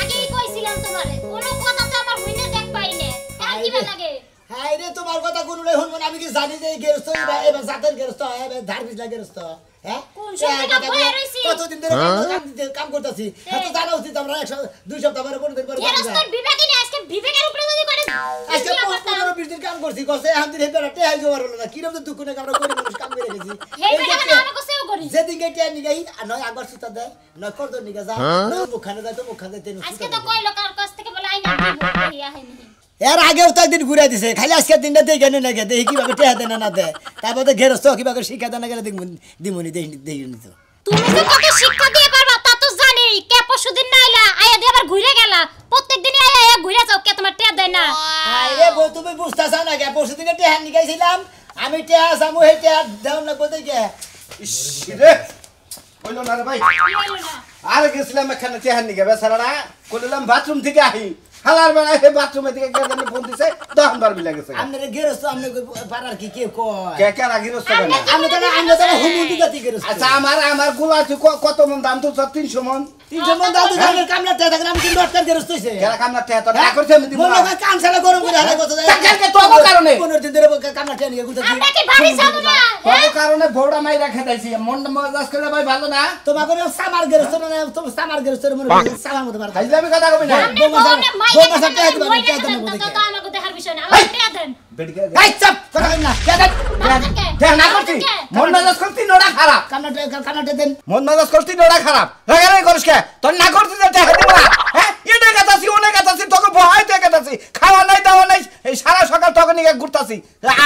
আগেই কইছিলাম তোমারে কোনো কথা তো আমার হইনে দেখ পাইনে কার দিবা লাগে হাই রে তোমার কথা কোনলে হন মন আমি কি জানি যে গেরস্ত এবার জাতের গেরস্ত এবার ধারবিজ লাগে গেরস্ত হ্যাঁ কোন সময় বয়ে রইছি কতদিন ধরে কাম করতেছি এত জানা উচিত আমরা 2 সপ্তাহ পরে কোন দিন পরে গেরস্তর বিবেকই না আজকে বিবেকের উপরে যদি করে আজকে 15-20 দিন কাম করছি কসে এখন দিন হেপে রাতে হাই জোয়ার হলো না কি রকম দুঃখ নেই আমরা করি মানুষ কাম করে গেছি হেই বেটা আমি কইছেও করি যেদিন গেটে নিগাই নয় একবার সুতা দেয় নয় কত নিগা যা মুখখানে যায় তো মুখখানে তেন আজকে তো কইলো কার কাছ থেকে বলে আইনা ইয়া হয়নি এর আগেও তো একদিন ঘুরে দিছে খালি আজকের দিনটা দেখে না দেখে দেখি কিভাবে টেহা দেয় না দেয় তারপরে গেরস্ত কিভাবে শিক্ষা দেয় না গেলে দিমুনি দেখি নিত তুমি যে কত শিক্ষা দিয়ে পারবা তা তো জানি কে পরশুদিন না আইলা আয়া দিয়ে আবার ঘুরে গেলা প্রত্যেকদিনই আয়া ঘুরে যাও কে তোমার টেয়া দেয় না আরে বউ তুমি বুঝতাছ না কে পরশুদিনে টেহা নিগাইছিলাম আমি টেহা সামু হে টেহা দাও না কোথায় কে ইস রে কইলো না রে ভাই আর গেছিলাম এখানে চেহার নিগে বেচারারা কইলাম বাথরুম থেকে আহি হালার বেলা হে বাথরুমে থেকে গেলে ফোন দিছে 10 বার বিলা গেছে আমনে গেরস্ত আমনে পারার কি কে কয় কে কে রাগি রস্ত কেন আমনে তো হুমুন্দি জাতি গেরস্ত আচ্ছা আমার গোলা কত মন দাম তো 300 মন 300 মন দাদু জানে কামলা তে থাকে আমি 3 লটকার গেরস্ত হইছে কেরা কামনা তে তো না করছে আমি দিব মনে হয় কান ছাড়া গরম করে হালে কত যায় কালকে তো কারণে 15 দিন ধরে কামলা তে নিয়ে গুলতা আমরা কি বাড়ি যাব না তো কারণে বড়া মাই রাখে দাইছি মন মজাজ করে ভাই ভালো না তোমাকে সামার গেরস্ত না তুমি সামার গেরস্ত মনে সামার মতো মার হাইলামি কথা কবি না বৌমা সাথে দিবা কে দেন বলে তো আমাকে দেখার বিষয় না আমার টেয়া দেন বেডকে এই চাপ কথা কই না কে দেন দেখ না করতি মন মজাজ করতি নোড়া খারাপ কামলা দেন মন মজাজ করতি নোড়া খারাপ লাগারে করিস কে তোর না করতি তো টাকা দিব না হ্যাঁ এটা কথাছি ওনে কথাছি তোকে বহাইতে কথাছি খাওয়া নাই দাওয়া নাই এই সারা সকাল তোকে নিয়ে ঘুরতাছি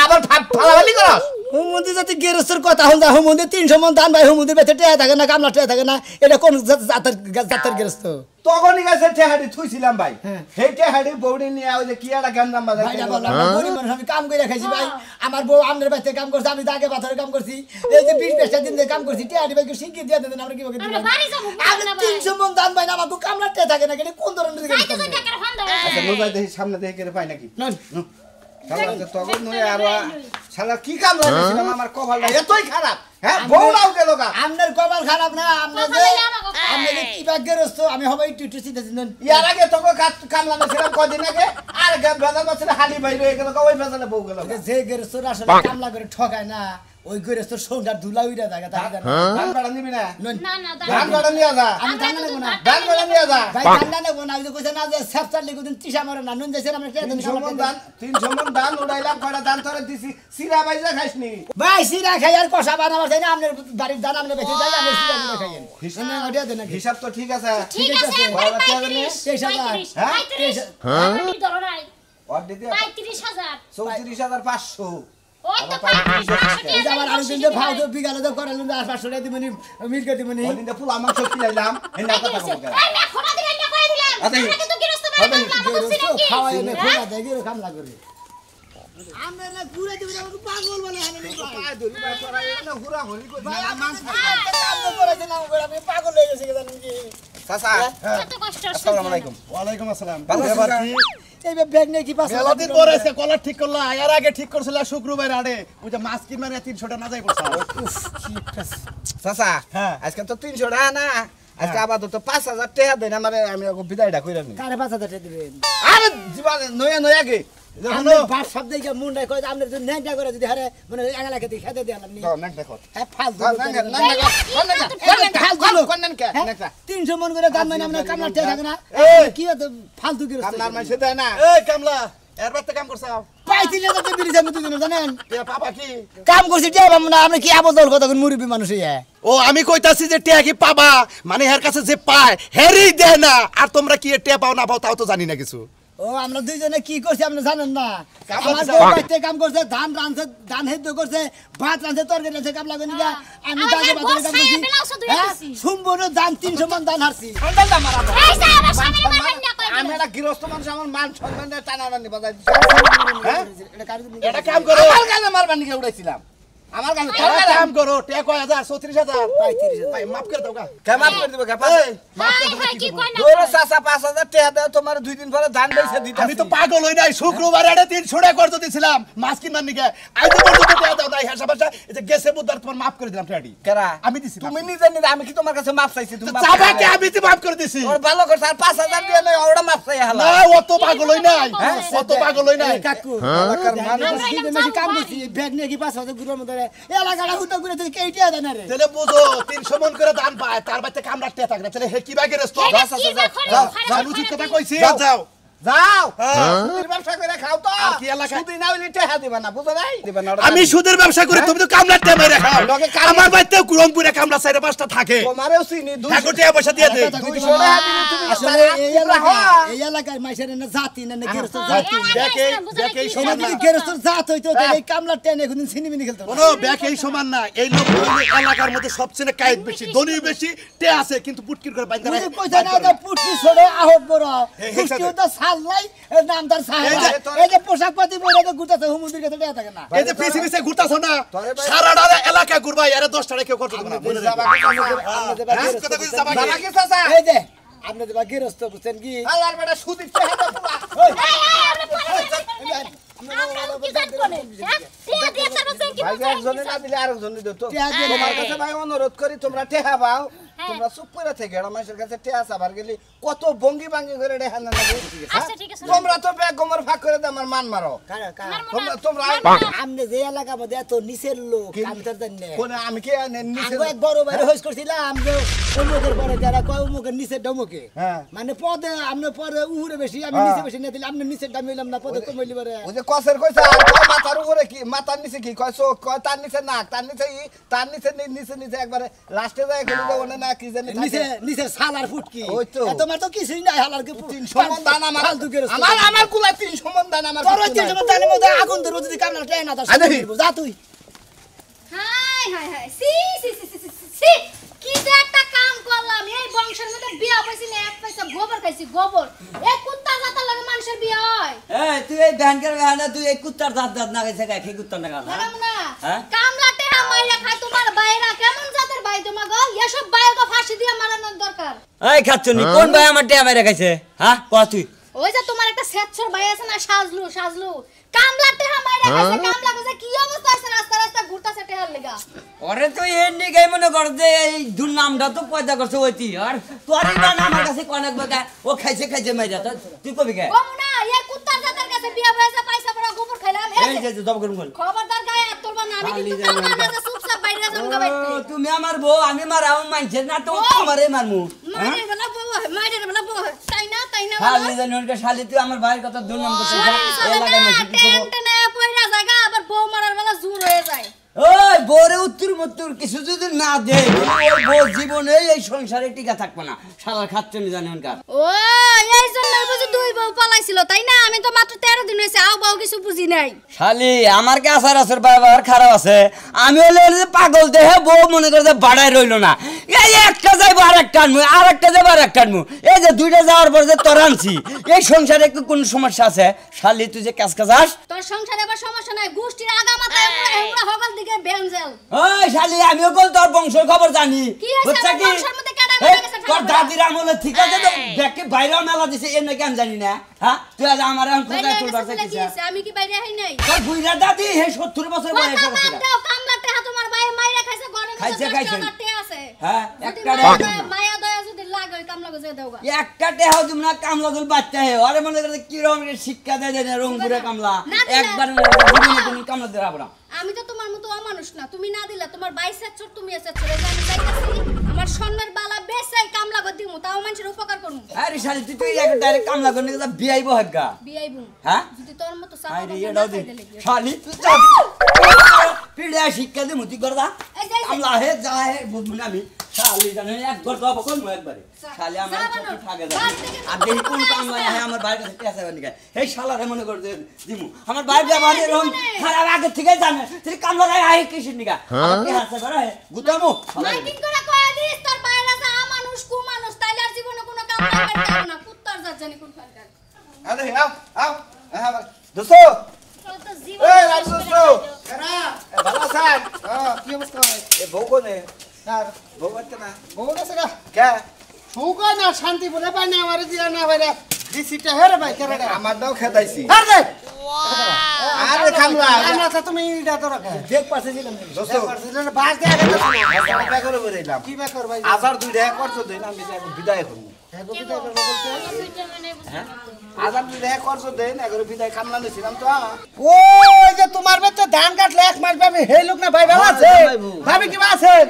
আবার ফালাফালি করস হুমুন্দি জাতি গেরস্তের কথা হল হুমুন্দি 300 মন দান ভাই হুমুন্দি বেতে টেয়া থাকে না কামলা টেয়া থাকে না এটা কোন জাতের গেরস্ত তখনই গেছে টেহাড়ি থুইছিলাম ভাই হে টেহাড়ি বউড়ি নিয়ে ওই যে কি একটা গান্দাম বাজার ভাইটা বললাম গরিব মানুষ আমি কাম করে খাইছি ভাই আমার বউ আমনের বাড়িতে কাম করছে আমি দাগে পাথরে কাম করছি এই যে 20-22 দিন ধরে কাম করছি টেহাড়ি ভাইকে শিখিয়ে দিয়ে দেন আমরা কিভাবে আমরা বাড়ি যাব আমি 300 মন দান ভাই না আমাকে কামলা টেয়া থাকে না এটা কোন ধরনের গেরস্ত টাকার ফান্ডা আচ্ছা মোবাইল দেখি সামনে দেখে করে পাই নাকি শালা তো তখন নয় আর শালা কি কাম লাগাইছিলাম আমার কপালটা এতই খারাপ হ্যাঁ বউরাও গেল গা আমনের কপাল খারাপ না আমনে যে কি ভাগ্যের রস্ত আমি হবে একটু চিন্তা চিন্তা ইয়ার আগে তোকে কাম লাগাইছিলাম কদিন আগে আর বেজাল বছর হালি বাইরে হয়ে গেল ওই বেজালে বউ গেল যে গেরস্ত আসলে কামলা করে ঠকায় না ওই গেরস্ত সৌন্দর্য ধুলা উইরা জায়গা থাকে ধান ভাড়া নিবি না না না ধান ভাড়া নিয়ে যা আমি ধান নেব না ধান ভাড়া নিয়ে যা ভাই ধান নেব না ওই যে কইছে না যে সেপচার লিখুন তিসা মারে না নুন দেছে আমরা কে দেন 300 মন ধান উড়াইলাম কয়টা ধান তোরে দিছি সিরা বাইজা খাইছনি ভাই সিরা খাই আর কষা বানাবার চাই না আপনার বাড়ির ধান আপনি বেঁচে যাই আমি সিরা গুলো খাইয়েন হিসাব ওটা দেন নাকি হিসাব তো ঠিক আছে ঠিক আছে 35 হ্যাঁ 35 ধরো নাই ওর দিতে 35000 34500 ওই তো 35 এই আমার আরো দিন যে ভাও তো বিগালে তো করালুন আর 500 টাকা দিবনি মিলকে দিবনি ওই দিন পোলা মাংস কিনাইলাম এই না কথা বলতে এই না খোনা দিবেন না কই দিলাম আমরা কিন্তু গৃহস্থ বাড়ি লাভ করছি নাকি খাওয়াই না খোলা দেয় গিয়ে কামলা করে আমরা না ঘুরে দিবি আমাকে পাগল বলে হানে পায় ধরি পায় করা না হুরা হরি কই ভাই আমার কাম করেছে না আমি পাগল হয়ে গেছি জানেন কি চাচা কত কষ্ট আসসালামু আলাইকুম ওয়ালাইকুম আসসালাম ভালো আছেন এই ব্যাগ নেই কি পাস মেলাদিন পরে এসে কলার ঠিক করলা এর আগে ঠিক করছিল শুক্রবার আড়ে ওই যে মাছ কিনবা না 300 টাকা না যাই পড়ছে চাচা হ্যাঁ। আজকে তো 300 টাকা না আজকে আপাতত 5000 টাকা দেন আমারে আমি ওকে বিদায়টা কইরা নি কারে 5000 টাকা দিবেন আরে জীবনে নয়া গে আমরা বাপ সব দেখে মুন্ডাই কই আমরা যদি নেটা করে যদি হারে মানে এগালাকে দি খেতে দিলাম নি দাও নাক দেখো হ্যাঁ ফালতু কোন কে নেকটা 300 মন করে দাম মানে আমরা কামলা তে থাকে না কি হতো ফালতু কি আপনার মাইছে দেয় না এই কামলা এর বাতে কাম করছাও পাইছিলে তো বিড়ি আমি দুদিন জানেন তে পাপা কি কাম করছি তে আমরা আমরা কি আবদল কথা কোন মুরবি মানুষ ইয়া ও আমি কইতাছি যে টিয়া কি পাবা মানে এর কাছে যে পায় হেরি দেয় না আর তোমরা কি টিয়া পাও না পাও তাও তো জানি না কিছু ও আমরা দুইজনে কি করছি আপনি জানেন না কাম আমার করছে, বউ বাইতে কাম করছে ধান রাঁধছে ধান হেদ্দ করছে ভাত রাঁধছে তরকারি রাঁধছে কামলা করে নিয়া আমি আমার দাগে বউ বাজারে কাম করছি ছায়া পেলাও শুধু হ্যাঁ এসেছি। সুম্বুর ধান 300 মন ধান হারছি ঠান্ডা মারা এই যে আমার স্বামীর মারবেন না কই আমি একটা গৃহস্থ মানুষ আমার মান সম্মানে টানাটানি বাজাই হ্যাঁ এটা কার এটা কাম করো আমার গালে মারবার নিকে উড়াইছিলাম আমার কাছে এক কাম করো টিয়া কয় 1000 34000 ভাই 30,000 ভাই মাফ করে দাও গা কে মাফ করে দিব কে এই, মাফ করে হাই দিলে হাই কি কি করবো? কয় না দৌড়ো চাচা 5000 টাকা দাও তোমার 2 দিন পরে ধান বেচে দিতে আমি তো পাগল হই নাই শুক্রবার এড়ে 300 টাকা করতে দিছিলাম মাছ কিনবার নিকে আইতে পর্যন্ত টিয়া দাও নাই হাসা ভাষা এই যে গেছে বুধবার তোমার মাফ করে দিলাম টিয়াটি কেরা আমি দিছি তুমি নিজে নিজে আমি কি তোমার কাছে মাপ চাইছি তুমি মাপ চাবাকে চাইলে? আমি তো মাফ করে দিছি ওর ভালো করছ আর 5000 দিয়ে নয় ওটা মাপ চাই হালা না অত পাগল হই নাই অত পাগল হই নাই কাকু এলাকার মানুষ আমরা কিন্তু এলাম বেশি যাও কাম ভাই। করছি ব্যাগ নিয়ে কি 5,000 গুলোর মধ্যে এলাকাটা হুতা করে তুই কেইটা দেন রে তাহলে বুঝো 300 মন করে দান পায় তার বাচ্চা কামড়া টিয়া থাকে না তাহলে হে কি বাগে রেস্ট এটা কি যে করে যাও, খারাপ আমি উচিত কথা কইছি যাও। যাও যাও হ্যাঁ। সুদের ব্যবসা করে খাও তো আর কি এলাকায়? সুদি না হইলে টাকা দিবা না বুঝো নাই দিবা না ওটা আমি জানি। সুদের ব্যবসা করি তুমি তো কামলা টিয়া মেরে খাও লোকে কামলা- আমার বাড়িতে রংপুরে কামলা 4-5টা থাকে তোমারেও চিনি ঠাকুর টিয়া পয়সা দিয়ে দে 200 টাকা দিলে তুমি আসলে তারা এই এলাকার মাইসের না জাতি না গেরস্ত হ্যাঁ, জাতি দেখে দেখে এই সমান না যদি গেরস্তর জাত হইতো তাহলে এই কামলার টেনে কোনদিন সিনেমিনি খেলতো না। কোনো ব্যাক এই সমান না এই লোক এলাকার মধ্যে সবচেয়ে কায়েত বেশি ধনী বেশি টে আছে কিন্তু পুটকির করে বাইন্দা তুই যে কইছ না যে পুটকি ছড়ে আহত বড় পুটকি তো সাল নাই এর নাম তার সাহেব এই যে- এই যে পোশাক পাতি পরে তো গুটাতে হুমুদির কাছে দেয়া থাকে না এই যে পিসি পিসি ঘুরতাছ না তোরে ভাই- সারাটা এলাকা ঘুরবা এরা 10 টাকা কেউ করতে না মনে রাখো হ্যাঁ, কথা কইছিস যাবা বাবা কি? কি চাচা এই যে আপনি যে গেরস্ত বুঝছেন কি আল্লাহর বেটা সুদি টাকা দাও পুরা আমরা কি জানবো না হ্যাঁ টিয়া দিয়ে তারপর যে কি ভাই বুঝাই একজনে না দিলে আরেকজনে দিও তো টিয়া দিয়ে তোমার না। কাছে ভাই অনুরোধ করি তোমরা টেহা পাও হ্যাঁ। তোমরা চুপ করে থেকে এরা মানুষের কাছে টেহা চাবার গেলি কত ভঙ্গি ভাঙ্গি করে টেহা না লাগে আচ্ছা ঠিক আছে তোমরা তো ব্যাগ গোমর ফাঁক করে দাও আমার মান মারো কারা কারা তোমরা আমনে যে এলাকা মধ্যে এত নিচের লোক আমি তার জানি না কোন আমি কি নিচে আমি এক বড় বাইরে হইস করছিলাম যে অমুকের পরে যারা কয় অমুকের নিচে ডমুকে হ্যাঁ। মানে পদে আমনে পরে উহুরে বেশি আমি হ্যাঁ। নিচে বেশি না দিলে আমনে নিচে দাম হইলাম না পদে কম হইলি পারে ওই যে কসের কইছে আর কয় মাথার উপরে কি মাথার নিচে কি কয় চোখ কয় তার নিচে নাক তার নিচে ই তার নিচে নিচে নিচে একবারে লাস্টে যায় গেল ওনে না কি জানি নিচে নিচে সালার ফুটকি ওই তো। তোমার তো কিছুই নাই হালার কি 300 মন দান আমার ফালতু গেরস্ত। আমার আমার কুলা 300 মন দান আমার তোর ওই কিছু নাই। 300 মন দানের মধ্যে আগুন ধরবো যদি কামলা টেনে না তার আরে। সাথে যা তুই হাই হাই হাই সি সি সি সি সি, সি কি যে একটা কাম করলাম এই বংশের মধ্যে বিয়া হইছে না এক পয়সা গোবর খাইছি গোবর এই কুত্তা জাতার লাগে মানুষের বিয়া হয় এই তুই এই ব্যাংকের গানা তুই এই কুত্তার দাঁত দাঁত না গেছে কি কুত্তার না গানা জানাম না হ্যাঁ? কামলাতে মাইরা খায় তোমার বাইরা কেমন জাতের ভাই তোমার গো এসব বাইকে ফাঁসি দিয়ে মারানোর দরকার এই খাচ্ছনি কোন ভাই আমার টিয়া মেরে খাইছে হ্যাঁ ক তুই ওই যে তোমার একটা সেচ্ছর ভাই আছে না সাজলু সাজলু কামলাতে মাইরা খাইছে কামলা কইছে কি অবস্থা আছে রাস্তা রাস্তা ঘুরতাছে টেহার লাগা ওরে তো এমনি গাই মনে কর যে এই দুর্নামটা তো পয়দা করছে ওইতি আর তোরই না আমার কাছে কনেক বাগা ও খাইছে খাইছে মাইরা তো তুই কবি কে কমু না এই কুত্তার জাতের কাছে বিয়া হয়েছে পয়সা পড়া গোবর খাইলাম এই যে জব করুন বল খবরদার গায়ে হাত তুলবা না আমি কিন্তু খালি কামলা জানি না চুপচাপ বাইরে যাম গা বাইতে ও, তুমি আমার বউ আমি মারাও মাইছে না তো আমারে মারমু মাইরে বলা বউ মাইরে বলা বউ তাই না শালি জানি ওনকে শালি তুই আমার ভাইয়ের কথা দুর্নাম করছিস এই লাগাই মাইছে কি করব টেনটনে পয়রা জায়গা আবার বউ মারার বেলা জোর হয়ে যায় ওই বরে উত্তর মত্তর কিছু যদি না দে ওই বউ জীবনে এই সংসারে টিকা থাকবে না শালার খাচ্ছে নি জানি ওনকার ও এই জন্য বুঝি দুই বউ পালাইছিল তাই না আমি তো মাত্র 13 দিন হইছে আও বউ কিছু বুঝি নাই শালি আমার কি আসার আসার ব্যবহার খারাপ আছে আমি হলে যে পাগল দেহে বউ মনে করে যে বাড়াই রইল না এই একটা যাইবো আর একটা আনবো আর একটা যাবো আর একটা আনবো এই যে দুইটা যাওয়ার পর যে তোর আনছি এই সংসারে কি কোন সমস্যা আছে শালি তুই যে কাজ কাজ তোর সংসারে আবার সমস্যা নাই গোষ্ঠীর আগা মাথায় পুরো হগল দিকে বেঞ্জেল ওই শালি আমিও বল তোর বংশের খবর জানি কি হয়েছে বুঝছা আমার কি বংশের মধ্যে কাটা এই, বেড়ে গেছে তোর ঠান্ডা দাদির আমলে ঠিক আছে তো দেখে বাইরেও মেলা দিছে এর নাকি আমি জানি না হ্যাঁ তুই আজ আমার এখন বাইরে খোঁজায় তুলবার গেছে কি চাইছিস হইছে আমি কি বাইরে হই নাই তোর বুইরা দাদি হে 70 বছর বয়সে কথা বাদ গেছে দাও কামলাতে হা তোমার ভাই মাইরা খাইছে ঘরে খাইছে, খাইছে। আছে হ্যাঁ, যদি একটা মায়া টাকা দয়া- মায়া দয়া যদি লাগে ওই কামলা গজে দেওগা একটা টেহাও তুমি না কামলা দল বাচ্চা হে আরে মনে করে কি রকমের শিক্ষা দেয় দেয় না রংপুরে কামলা না দিলে- একবার জীবনে তুমি কামলা দিয়ে রাখবো না আমি তো তোমার মতো অমানুষ না তুমি না দিলা তোমার 22 বছর তুমি এসে চলে যাই আমি যাইতাছি আমার স্বর্ণের বালা বেচাই কামলা গদ দিমু তাও মানুষের উপকার করমু আরে শালি তুই তো এক ডাইরেক্ট কামলা করে নিয়ে বিয়াইব হগা বিয়াইবু হ্যাঁ যদি তোর মতো চাপা আরে বাজা এটাও না দি খাইতে লাগি। শালি তুই চাপ পিড়া শিক্ষা দে মুতি করদা এই যে, এই যে। কামলা হে যা হে বুঝবো না আমি শালি জানে এক ঘর দাও বকন মই একবারে শালি আমার যা চোখে বানো। থাকে বাস থেকে আর দেখি কোন কামলা হে আমার বাইরে কাছে আছে বানি গায় এই শালারে মনে কর যে দিমু আমার বাইরে ব্যবহার এরকম খারাপ আগে থেকে জানে তুই কামলা গায় আই কিসের নিগা আমার কি হাসে করে গুতামু মাইকিং করে কয়া দিস তোর বাইরে যা মানুষ কু মানুষ তাইলে আর জীবনে কোনো কাম করতে না কুত্তার জাত জানি কোন ফালকার আরে আও আও হ্যাঁ দোস্ত তোর তো জীবন এই রাজদোস্ত ভালো আছেন কি অবস্থা এ বউ কোনে আর বউ বাড়তে না বউ গেছে গা কে সুকয় না শান্তি বলে পাই না আমারে দিয়া না ভাইরা দিছিটা হেরে ভাই কেরে আমার দাও খেদাইছি আরে আরে খামলা আমরা তো তুমি ইডা তো রাখা দেখ পাশে ছিলাম দোস্ত বাস দেয়া গেছে আচ্ছা করে বইলাম কি ব্যাপার ভাই আজার 2 টাকা খরচ দেন আমি এখন বিদায় করব দুইটা মানে বুঝতে আজার 2 টাকা খরচ দেন এখন বিদায় কামলা নিছিলাম তো ওই যে তোমার বেতে ধান কাটলে এক মাস ভাবি হেই লোক না ভাই ভালো আছে ভাবি কি আছেন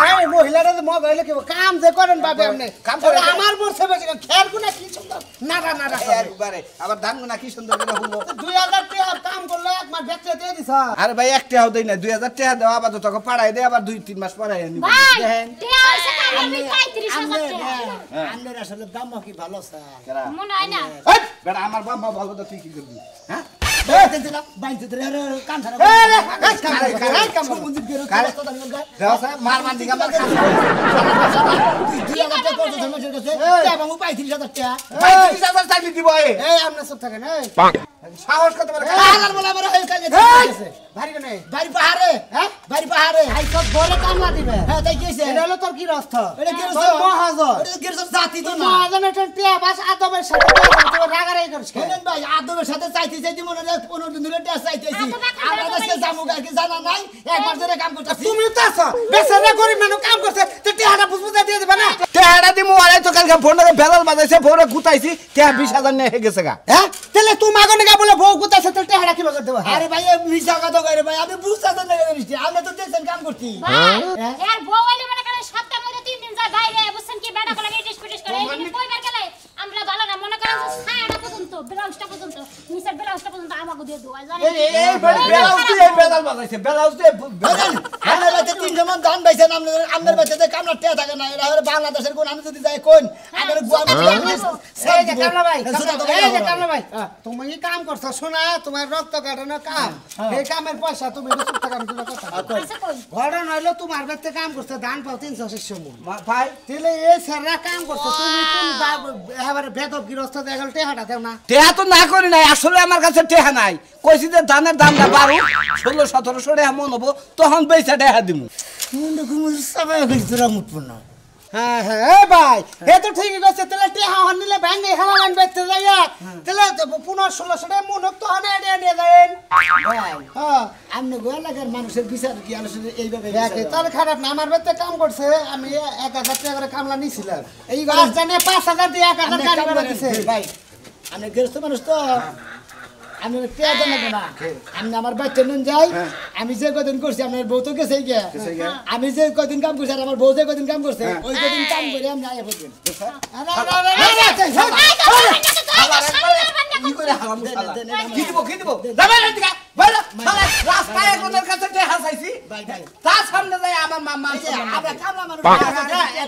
ভাই মহিলারা যে মগ হইলে কি কাম যে করেন ভাবি আপনি কাম করে আমার বলছে বেশি খেয়াল গুনা কি সুন্দর নাড়া নাড়া একবারে আবার ধান গুনা কি সুন্দর করে হলো 2000 টাকা কাম করলে এক মাস বেচতে দিয়ে দিছ আরে ভাই 1 টাকাও দেই না 2000 টাকা দেওয়া আবার তোকে পাড়াই দে আবার 2-3 মাস পরে নিব ভাই দেখেন। টিয়া হইছে কাল আমি 35000 টাকা আমনের আসলে দাম কি ভালো স্যার মনে হয় না এই বেটা আমার বাবা ভালো তো তুই কি করবি হ্যাঁ বাইতে দিলাম বাইতে ধরে আরে কান ধরে দেওয়া স্যার মার মান দিগা মার খা তুই 2000 টাকা করছিস আমার কাছে এবং 35000 টাকা ভাই 30000 টাকা দিব এই আপনি সব থাকেন এই সাহস কত বড় আলার বলা আমার হয়ে গেছে ভারী কেন বাড়ি পাহাড়ে হ্যাঁ বাড়ি পাহাড়ে আই সব বলে কামলা দিবে হ্যাঁ তাই কি হইছে এটা হলো তোর কি রাস্তা এটা কি তোর মহাজন এটা কি জাতি তো না মহাজন এটা টিয়া বাস আদবের সাথে তোর রাগারাই করিস কেন শুনেন ভাই আদবের সাথে চাইতে মনে হয় 15 দিন ধরে টেস্ট চাইতেছি আমরা কাছে জামুগা কি জানা নাই একবার ধরে কাম করতেছি তুমি তো আছো বেচারা গরিব মানুষ কাম করছে তো টিয়াটা বুঝবুঝা দিয়ে দিবে না টেহাড়া দিমু আরে তো কালকে ফোনে বেলাল বাজাইছে ফোনে গুতাইছি টেহা 20000 নিয়ে গেছে গা হ্যাঁ তাহলে তুমি আগুনে গা বলে বউ কুতাছে তো টিয়াটা কি বাজার দেবো আরে ভাই এই মিছা কথা কইরে ভাই আমি বুঝতে তো না জিনিসটা আমরা তো দেখছেন কাম করছি ভাই এর বউ হইলে মনে করে সপ্তাহ মধ্যে 3 দিন যায় বাইরে বুঝছেন কি বেটা বলে ইটিস পিটিস করে এই দিকে কইবার গেলে আমরা ভালো না মনে করেন যে ছায়াটা পর্যন্ত ব্লাউজটা পর্যন্ত নিচের ব্লাউজটা পর্যন্ত আমাকে দিয়ে দেওয়া জানেন এই বেলাল দিয়ে বেলাল বাজাইছে বেলাল দিয়ে আমার বাচ্চা 3 জন ধান পাইছেন আমাদের বাচ্চাতে কামলা টিয়া থাকে না এরা হলো বাংলাদেশের কোন আমি যদি যাই কোন আমার গুয়া এই যে কামলা ভাই এই যে কামলা ভাই তুমি এই কাম করছো শোনা তোমার রক্ত কাটানো কাম এই কামের পয়সা তুমি চুপ থাকা আমি তোমার কথা আচ্ছা কই ঘটনা হইলো তোমার বেতে কাম করছে ধান পাও 300 মূল ভাই তাহলে এই স্যাররা কাম করছে তুমি কোন এবারে বেদব গৃহস্থ দেখাল টেহাটা দেও না টেহা তো না করি নাই আসলে আমার কাছে টেহা নাই কইছি যে ধানের দামটা বাড়ু 16-1700 টাকা মন হবো তখন বেচা টেহা দিমু মুন্ড ঘুমুর সবাই হইছে তোরা মুটপন্ন হ্যাঁ হ্যাঁ এ ভাই এ তো ঠিকই কইছে তাহলে টেহা হন নিলে ভাঙে হেলান বেচতে যাইয়া তাহলে 1500-1600 টাকা মন তো হনে নিয়ে যাবেন ভাই হ্যাঁ আমনে গোয়া লাগার মানুষের বিচার কি আসলে এইভাবে দেখে তার খারাপ না আমার বেতে কাম করছে আমি 1000 টাকা করে কামলা নিছিলাম এই গাছ জানে 5000 দিয়ে 1000 টাকা করে দিছে ভাই আমি গেরস্ত মানুষ তো আমি টিয়া দেন না আমি আমার বাচ্চা নুন যাই আমি যে কদিন করছি আমার বউ তো গেছে গিয়া আমি যে কদিন কাম করছি আর আমার বউ যে কদিন কাম করছে ওই কদিন কাম করে আমি আয়া পড়বেন কি করে হারাম শালা কি দিব যাবে না দিগা বল শালা রাস্তায় কোনের কাছে টেহা চাইছি ভাই ভাই তার সামনে যাই আমার মামা আমরা কামলা মানুষ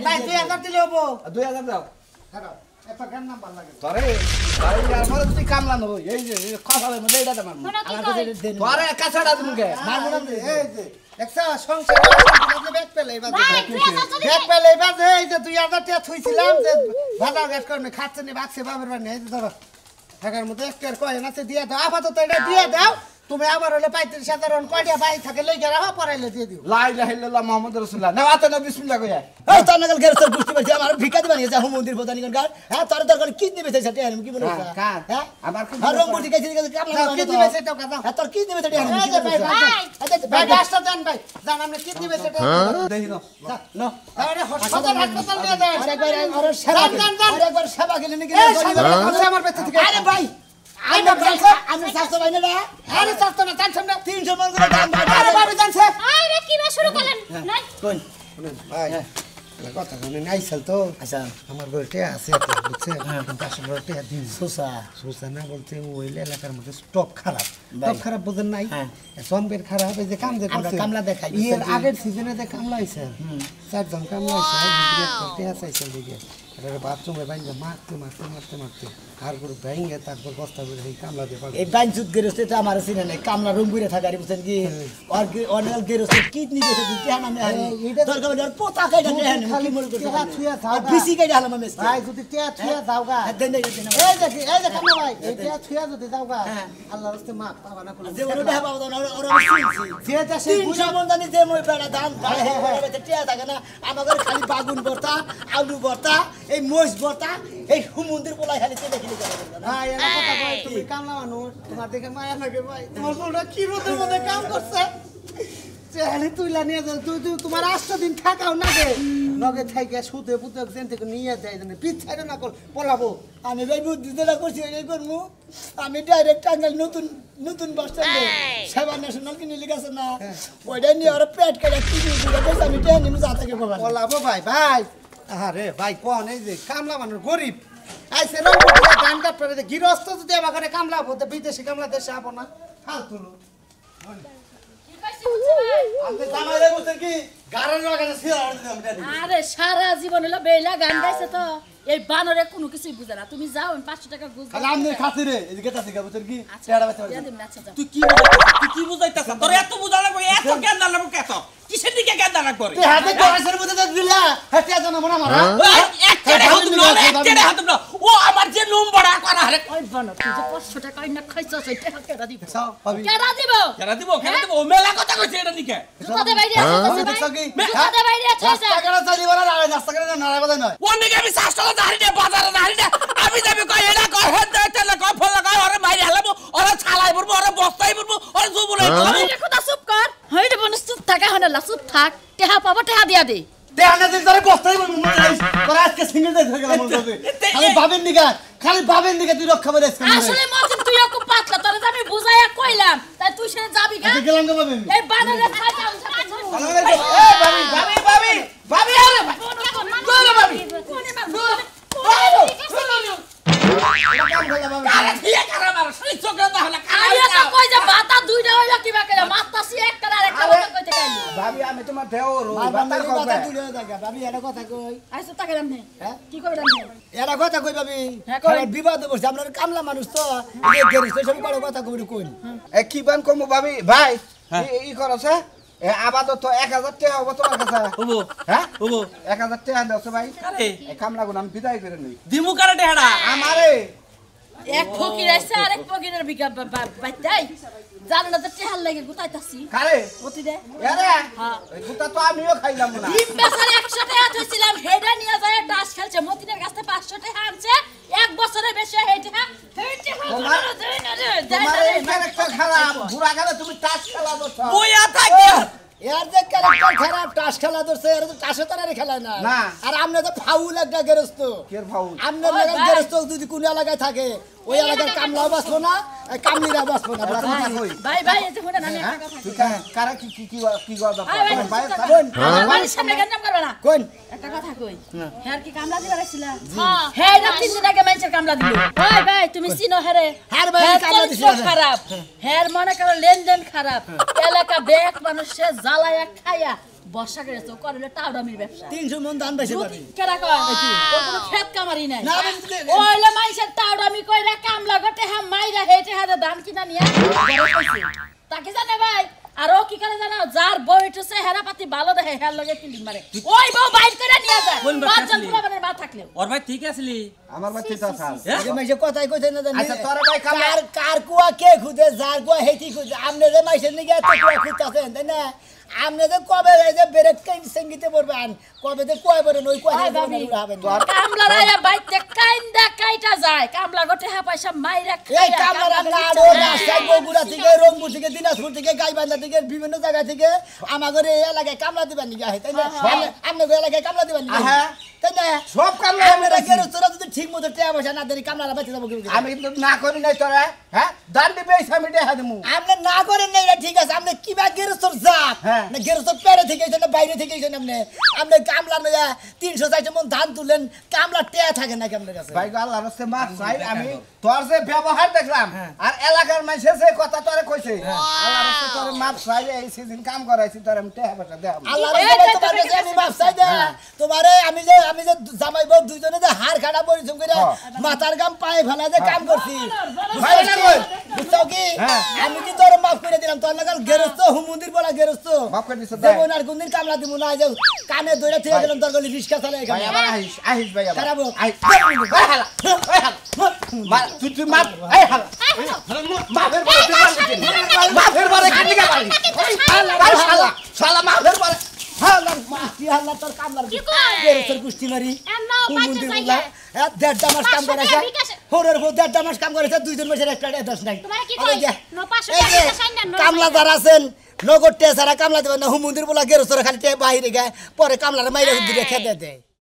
ভাই 2000 দিলে হবো 2000 দাও একটা গান নাম্বার লাগে তোরে আর পরে তুই কামলা নব এই যে কথার মধ্যে এটা মারমু মনে কি আমার কই কাছে দেন তোরে কাছাড়া দিমুকে মারবো না এই যে দেখছ সংসার ব্যাগ পেলে এবার ভাই 2000 যদি ব্যাগ পেলে এবার এই যে 2000 টাকা থুইছিলাম যে বাজার ঘাট করে খাচ্ছে নি বাক্সে বাবার বানি এই যে ধরো টাকার মধ্যে একটা কয়েন আছে দিয়ে দাও আপাতত এটা দিয়ে দাও তুমি আবার হলে 35000 রন কয়টা বাই থাকে লইয়া রাখো পরাইলে দিয়ে দিও লা ইলাহা ইল্লাল্লাহ মুহাম্মাদুর রাসূলুল্লাহ নাওয়াতে না বিসমিল্লাহ কইয়া এই তার নাগাল গেরস্ত বুঝতে পারছি আমার ভিক্ষা দিবানি যা মন্দির প্রধান গার হ্যাঁ তোর দরকার কিডনি বেচে সেটা আমি কি বলছ কার? হ্যাঁ আমার কি আর রং বুঝি গেছি কামলা কি দিবে সেটাও কথা হ্যাঁ তোর কিডনি বেচে আমি এই যে ভাই ভাই গাছটা দেন ভাই জান আপনি কি দিবে সেটা দেখি নো আরে হাসপাতাল নিয়ে যান আরেকবার আর সেবা আরেকবার সেবা গেলে নাকি এই সাথে আমার বেঁচে থেকে আরে ভাই আমি স্বাস্থ্য ভাই না আরে চাচ্ছ না জানছেন না 300 মন করে দাম আরে বাবু জানছে আরে কি বা শুরু করলেন নাই কোন ভাই কথা শুনে নাইছাল তো আচ্ছা আমার বলতে আছে বুঝছে পাশে বলতে দিন সুসা সুসা না বলতে ওই এলাকার মধ্যে স্টক খারাপ বুঝেন নাই সম্পের খারাপ এই যে কাম যে আমরা করছে কামলা দেখাই এর আগের সিজনে যে কামলা হইছে 4 জন কামলা হইছে দিকে বাথরুমে বাইঙ্গে মারতে আর করে বাইঙ্গে তারপর বস্তা করে এই কামলা দিয়ে পাবে এই বাইন সুদ গেরস্তে তো আমার সিনে নাই কামলা রুম ঘুরে থাকারি বুঝছেন কি আর অনেক গেরস্তে কিডনি বেচে দিতে না আমি দরকার আর পোতা কাইটা দেন কি মনে করছ টেহা ছুঁয়া যাও আর গা। বিসি কাইডা হলাম আমি ভাই যদি টেহা ছুঁয়া যাও গা দেন দেন এই যে কামলা ভাই এই টেহা ছুঁয়া যদি যাও গা হ্যাঁ। আল্লাহর রাস্তে মাপ পাবা না কোনো যে ওরে দেখা পাবো না ওরে শুনছি যে দেশে 300 মন জানি যে মই বেড়া ধান ভাই হ্যাঁ টিয়া থাকে না আমাদের খালি বাগুন ভর্তা আলু ভর্তা এই মরিচ ভর্তা এই হুমুন্দির পোলাই খালি তেলে খেলে যাবে ভাই এর কথা কই তুমি কামলা মানুষ তোমার দেখে মায়া লাগে ভাই তোমার বউটা কি রোদের মধ্যে কাম করছে চেহালি তুইলা নিয়ে যাও তুই তোমার 8 দিন থাকাও না গে লগে থাইকে সুদে পুতে যেন থেকে নিয়ে যায় জানি পিছাইরে না কর পলাবো আমি ভাই বুদ্ধি যেটা করছি ওই করবো আমি ডাইরেক্ট টাঙ্গাইল নতুন বাস স্ট্যান্ডে সেবা ন্যাশনাল কিনে লিখেছে না ওইটা নিয়ে ওরা পেট কেটে কিনে দিলে আমি টেনে নিয়ে যা থেকে পাবো পলাবো ভাই ভাই আরে ভাই কোন এই যে কামলা মানুষ গরিব আইছে রংপুর থেকে ধান কাট পরে গৃহস্থ যদি আমার ঘরে কামলা হতো বিদেশি কামলা দেশে আবো না ফালতু লোক। আমি জামাই রে বলতে কি গাড়ির লাগাতে ছিড়া দিলাম আরে সারা জীবন হলো বেলা গান গাইছে তো এই বানরে কোনো কিছুই বুঝে না তুমি যাও 500 টাকা গুজ খালি আমনে খাতি রে এদিকে তাসি গা বলতে কি টেড়া বাইতে আচ্ছা যাও তুই কি বুঝাইতাছ তোর এত বুঝা লাগবে এত জ্ঞান দান লাগবে কেত কিসের দিকে জ্ঞান দান লাগবে তে হাতে করাসের মধ্যে দিলা হাতে জানা মনে মারা ও আমার যে নম্বর করা হলে ওই বানর তুই যে 500 টাকা ইনা খাইছস ওই টাকা কেডা দিব সাও পাবি কেডা দিব কেন দিব ও মেলা কথা কইছে এটা নিকে জুতা দে বাইরে আছে দেখছ কি জুতা দে বাইরে আছে রাস্তা কাটা চালিবা না রাস্তা কাটা নাড়া বাদা নয় ও নিকে আমি 60 টাকা ধারি দে বাজারে ধারি দে আমি যাবি কই এটা কই হেড দে তেলে কই ফল লাগাই ওরে মাইরে হেলাবো ওরে ছালাই পড়বো ওরে বস্তাই পড়বো ওরে জুবুলাই ওই কথা চুপ কর হইরে বনস চুপ থাকা হনলা চুপ থাক টেহা পাবো টেহা দিয়া দে তে আনা দিন ধরে বস্তাই বল মনে নাই তোর আজকে সিঙ্গেল দে হয়ে গেল মনে হবে খালি বাবেন দিকে তুই রক্ষা করে আসছিস আসলে মতন তুই খুব পাতলা তোরে আমি বুঝাইয়া কইলাম তাই তুই সেটা যাবি গা গেলাম গো বাবেন এই বানরে খাইতাম ভাবি আরে আরে ঠিক আছে আমার সেই চোখে না হলে আরে তো কই যে বাতা দুইটা হইলো কিবা করে মারতাছি একটা আর একটা কথা কইতে গাইলো ভাবি আমি তোমার দেওর বাতার কথা তুই জায়গা ভাবি এটা কথা কই আইছো তাকে রামনে হ্যাঁ? কি কই রামনে এটা কথা কই ভাবি হ্যাঁ, কই। বিবাদ বসে আপনার কামলা মানুষ তো এই গেরিস সব বড় কথা কই কই এ কি বান কমু ভাবি ভাই ই করছে এ আপাতত 1000 টাকা হবে তোমার কাছে ওবো হ্যাঁ ওবো 1000 টাকা দাও ভাই আরে এই কামলা গুলো আমি বিদায় করে নই দিমু কারে টেড়া আমারে এক ফকির আইছে আর এক ফকিরের বিকা বাইতাই জানো না যে টেহাল লাগে গুতাইতাছি কারে অতি দে এরে হ্যাঁ এই গুতা তো আমিও খাইলাম না ডিম বেচারে 100 টাকা থইছিলাম হেডা নিয়ে যায় টাস খেলছে মতিনের কাছে 500 টাকা আনছে এক বছরে বেশি হেডা তোমার এই ক্যারেক্টার খারাপ বুড়া গেলে তুমি টাচ খেলা বসো বইয়া থাকি এর যে ক্যারেক্টার খারাপ টাস খেলা ধরছে এর তো টাসে তারে খেলা না না। আর আমনে তো ফাউল একটা গেরস্ত কের ফাউল আমনে লাগার গেরস্ত যদি কোন এলাকায় থাকে ওই এলাকার কামলাও বাঁচবো না কামলিরা বাঁচবো না কথা কই ভাই ভাই এতে হইনা না আমি একটা কথা তুই কারা কি কি কি কি গদা ভাই ভাই বাড়ির সামনে গঞ্জাম করবে না কোন একটা কথা কই হ্যাঁ কি কামলা দিবা রাখছিলা হ্যাঁ এটা 3 দিন আগে মানুষের কামলা দিল ভাই ভাই তুমি চিনো হেরে হ্যার ভাই কামলা দিছিল চরিত্র খারাপ হ্যার মনে করো লেনদেন খারাপ এলাকা বেক মানুষে জ্বালায়া খায়া বর্ষা গেছে করলে টাউডামির ব্যবসা 300 মন ধান বেশি পাবি কেডা কয় ওর কোনো খেত কামারি নাই না, ওইলে মাইসের টাউডামি কইরা কামলা গটে হা মাইরা হেটে হাতে ধান কিনা নিয়া ঘরে কইছে তাকে জানে ভাই আর ও কি করে জানো যার বইটছে হেরা পাতি ভালো দেখে হের লগে ফিল্ডিং মারে ওই বউ বাইর করে নিয়ে যায় কোন বাচ্চা পাঁচজন ছিলি? পোলাপানের মা থাকলেও ওর ভাই ঠিক আছিলি আমার বাচ্চাটা ছাল যে মাইসে কথাই কইতে না জানি আচ্ছা, তোরা ভাই কামলা- কার কুয়া কে খুদে যার কুয়া হেটি খুদে আমনে যে মাইসের নিগে এত কুয়া খুঁজতাছেন তাই না আমনে যে কবে এই যে ব্রেক কাইন সঙ্গীতে পড়বেন কবে যে কুয়া বলেন ওই কুয়া ওই বাবি, কামলা রায়া বাইতে কাইন্দা কাইটা যায় কামলা গটে হা পয়সা মাইরা এই খাইয়া কামলা কামলা নাড়ো রাস্তায় বগুড়া থেকে রংপুর থেকে দিনাজপুর থেকে গাইবান্ধা থেকে বিভিন্ন জায়গা থেকে আমাদের এই এলাকায় কামলা দিবেন নিগে আহে তাই না আমনে এলাকায় কামলা দিবেন নিগে হ্যাঁ। তাই না সব কামলা আমি আমরা রাখি। গেরস্তরা যদি ঠিক মতো টাকা পয়সা না দেরি কামলা বাঁচতে যাবো কি আমি কিন্তু না করি নাই তোরা হ্যাঁ দান দিবে আমি দেখা দিমু আপনি না করেন না এটা ঠিক আছে আপনি কিবা গেরস্তর জাত হ্যাঁ। না গেরস্তর পেড়ে থেকে এসেছেন না বাইরে থেকে এসেছেন আপনি কামলা নয়া 340 মন ধান তুললেন কামলা টেয়া থাকে নাকি আপনার কাছে ভাই গো আল্লাহর রাস্তে মাপ চাই আমি তোর যে ব্যবহার দেখলাম আর এলাকার মানুষের যে কথা তোরে কইছে আল্লাহর রাস্তে তোরে মাপ চাই এই সিজন কাম করাইছি তোরে আমি টাকা পয়সা দেব আল্লাহর এই রাস্তে তো তোমার তুমি কাছে আমি মাপ চাই দে তোমারে আমি যে জামাই বউ দুইজনে যে হাড় খাড়া পরিশ্রম করে মাথার গাম পায়ে ফেলা যে কাম করছি ভাই না কই বুঝছো কি হ্যাঁ। আমি কি তোর মাফ করে দিলাম তোর লাগাল গেরস্ত হুমুন্দির বড় গেরস্ত মাফ করে দিছ দেব না আর কোনদিন কামলা দিব না যে কানে ধরে থেকে গেলাম তোর গলি রিস্কা চালায় ভাই এখানে আবার আহিস ভাই আবার খারাপ হোক। আই হালা তুই মাপ এই হালা মাফের পরে তুই মাফের পরে কাটি কা পারি শালা শালা মাফের পরে হালার মাটি হালার তোর কামলার কি কয়? গেরস্তের কুস্তি মারি এমন হুমুন্দির পাইছে বলা জায়গা। 1.5 মাস কাম 500 করেছে টাকা বিকাশে। হোরের বউ 1.5 মাস কাম করেছে 2 মাসের একটা দশ নাই তোমার কি আরে কই যা। নো 500 এই যে টাকা সাইন না নো কামলা যারা আছেন নগদ টেসারা কামলা দেবেন না হুমুন্দির বলা গেরস্তরা খালি বাইরে গায় পরে কামলার মাইরে দিয়ে খেতে দেয়